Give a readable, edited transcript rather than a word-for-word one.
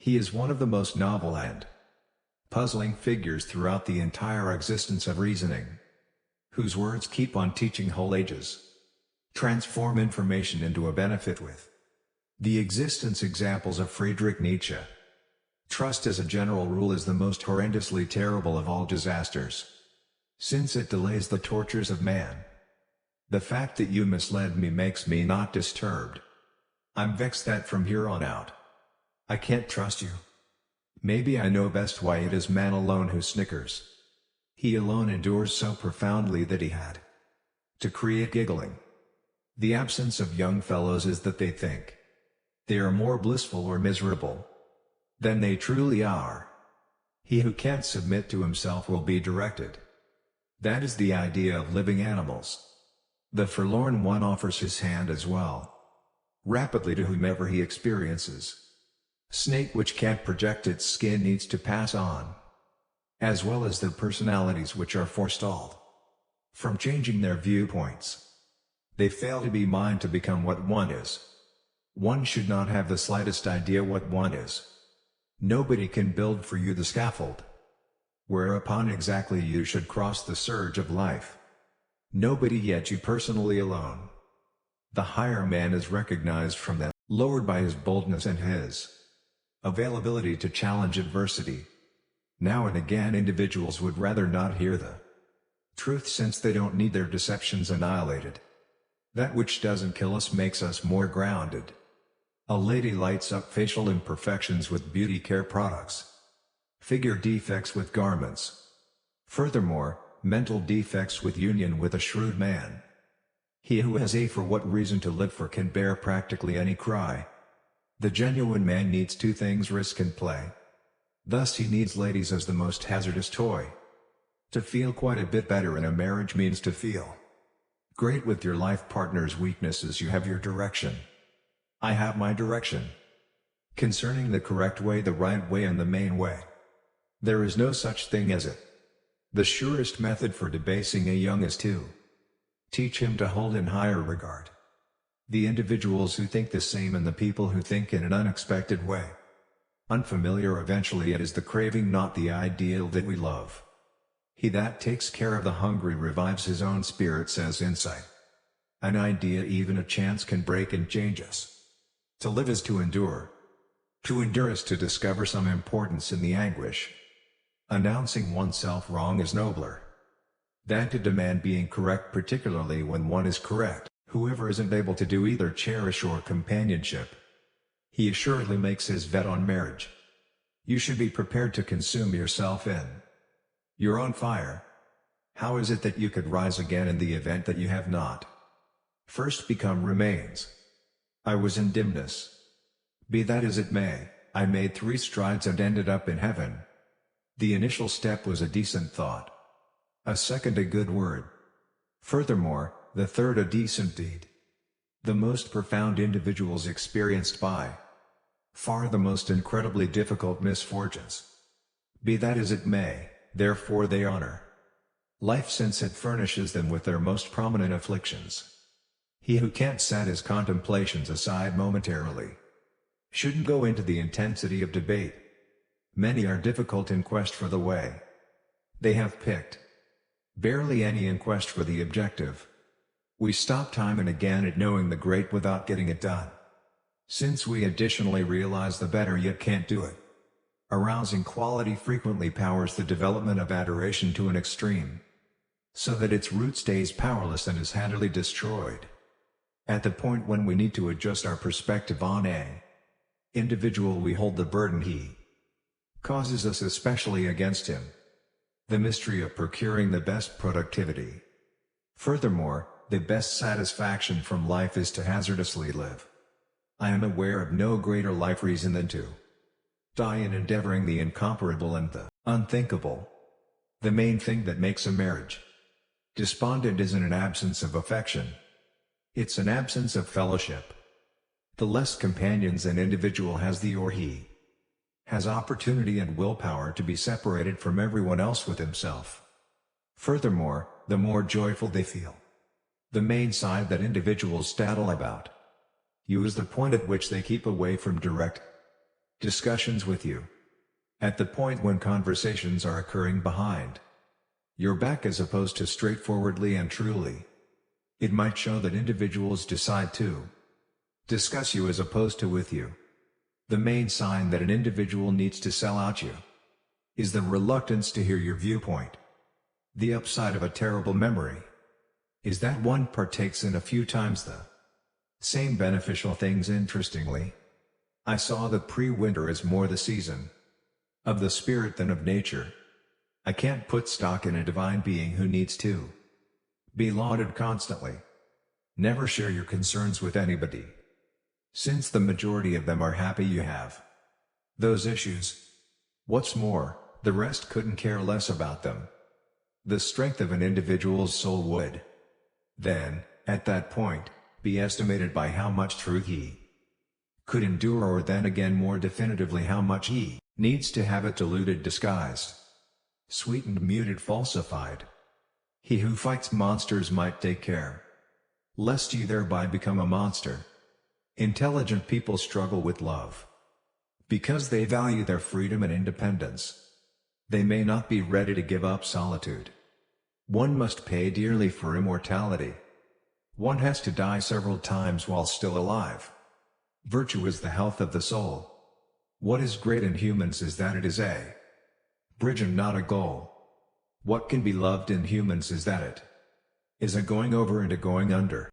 He is one of the most novel and puzzling figures throughout the entire existence of reasoning, whose words keep on teaching whole ages, transform information into a benefit with the existence examples of Friedrich Nietzsche. Trust as a general rule is the most horrendously terrible of all disasters, since it delays the tortures of man. The fact that you misled me makes me not disturbed. I'm vexed that from here on out, I can't trust you. Maybe I know best why it is man alone who snickers. He alone endures so profoundly that he had to create giggling. The absence of young fellows is that they think they are more blissful or miserable than they truly are. He who can't submit to himself will be directed. That is the idea of living animals. The forlorn one offers his hand as well, rapidly to whomever he experiences. Snake which can't project its skin needs to pass on, as well as the personalities which are forestalled from changing their viewpoints. They fail to be mine to become what one is. One should not have the slightest idea what one is. Nobody can build for you the scaffold whereupon exactly you should cross the surge of life. Nobody yet you personally alone. The higher man is recognized from that, lowered by his boldness and his availability to challenge adversity. Now and again individuals would rather not hear the truth since they don't need their deceptions annihilated. That which doesn't kill us makes us more grounded. A lady lights up facial imperfections with beauty care products, figure defects with garments. Furthermore, mental defects with union with a shrewd man. He who has a for what reason to live for can bear practically any cry. The genuine man needs two things: risk and play. Thus he needs ladies as the most hazardous toy. To feel quite a bit better in a marriage means to feel great with your life partner's weaknesses. You have your direction. I have my direction. Concerning the correct way, the right way, and the main way, there is no such thing as it. The surest method for debasing a young is to teach him to hold in higher regard the individuals who think the same and the people who think in an unexpected way. Unfamiliar eventually it is the craving, not the ideal, that we love. He that takes care of the hungry revives his own spirit, says Insight. An idea, even a chance, can break and change us. To live is to endure. To endure is to discover some importance in the anguish. Announcing oneself wrong is nobler than to demand being correct, particularly when one is correct. Whoever isn't able to do either cherish or companionship, he assuredly makes his bet on marriage. You should be prepared to consume yourself in your own fire. How is it that you could rise again in the event that you have not first become remains? I was in dimness. Be that as it may, I made 3 strides and ended up in heaven. The initial step was a decent thought. A second, a good word. Furthermore, the third, a decent deed. The most profound individuals experienced by far the most incredibly difficult misfortunes. Be that as it may, therefore they honor life since it furnishes them with their most prominent afflictions. He who can't set his contemplations aside momentarily shouldn't go into the intensity of debate. Many are difficult in quest for the way they have picked, barely any in quest for the objective. We stop time and again at knowing the great without getting it done, since we additionally realize the better yet can't do it. Arousing quality frequently powers the development of adoration to an extreme, so that its root stays powerless and is handily destroyed. At the point when we need to adjust our perspective on a individual, we hold the burden he causes us, especially against him. The mystery of procuring the best productivity. Furthermore, the best satisfaction from life is to hazardously live. I am aware of no greater life reason than to die in endeavoring the incomparable and the unthinkable. The main thing that makes a marriage despondent isn't an absence of affection. It's an absence of fellowship. The less companions an individual has, the or he has opportunity and willpower to be separated from everyone else with himself. Furthermore, the more joyful they feel. The main side that individuals tattle about you is the point at which they keep away from direct discussions with you. At the point when conversations are occurring behind your back as opposed to straightforwardly and truly. It might show that individuals decide to discuss you as opposed to with you. The main sign that an individual needs to sell out you is the reluctance to hear your viewpoint. The upside of a terrible memory is that one partakes in a few times the same beneficial things. Interestingly, I saw that pre-winter is more the season of the spirit than of nature. I can't put stock in a divine being who needs to be lauded constantly. Never share your concerns with anybody, since the majority of them are happy you have those issues. What's more, the rest couldn't care less about them. The strength of an individual's soul would then, at that point, be estimated by how much truth he could endure, or then again more definitively how much he needs to have it diluted, disguised, sweetened, muted, falsified. He who fights monsters might take care lest you thereby become a monster. Intelligent people struggle with love because they value their freedom and independence. They may not be ready to give up solitude. One must pay dearly for immortality. One has to die several times while still alive. Virtue is the health of the soul. What is great in humans is that it is a bridge and not a goal. What can be loved in humans is that it is a going over and a going under.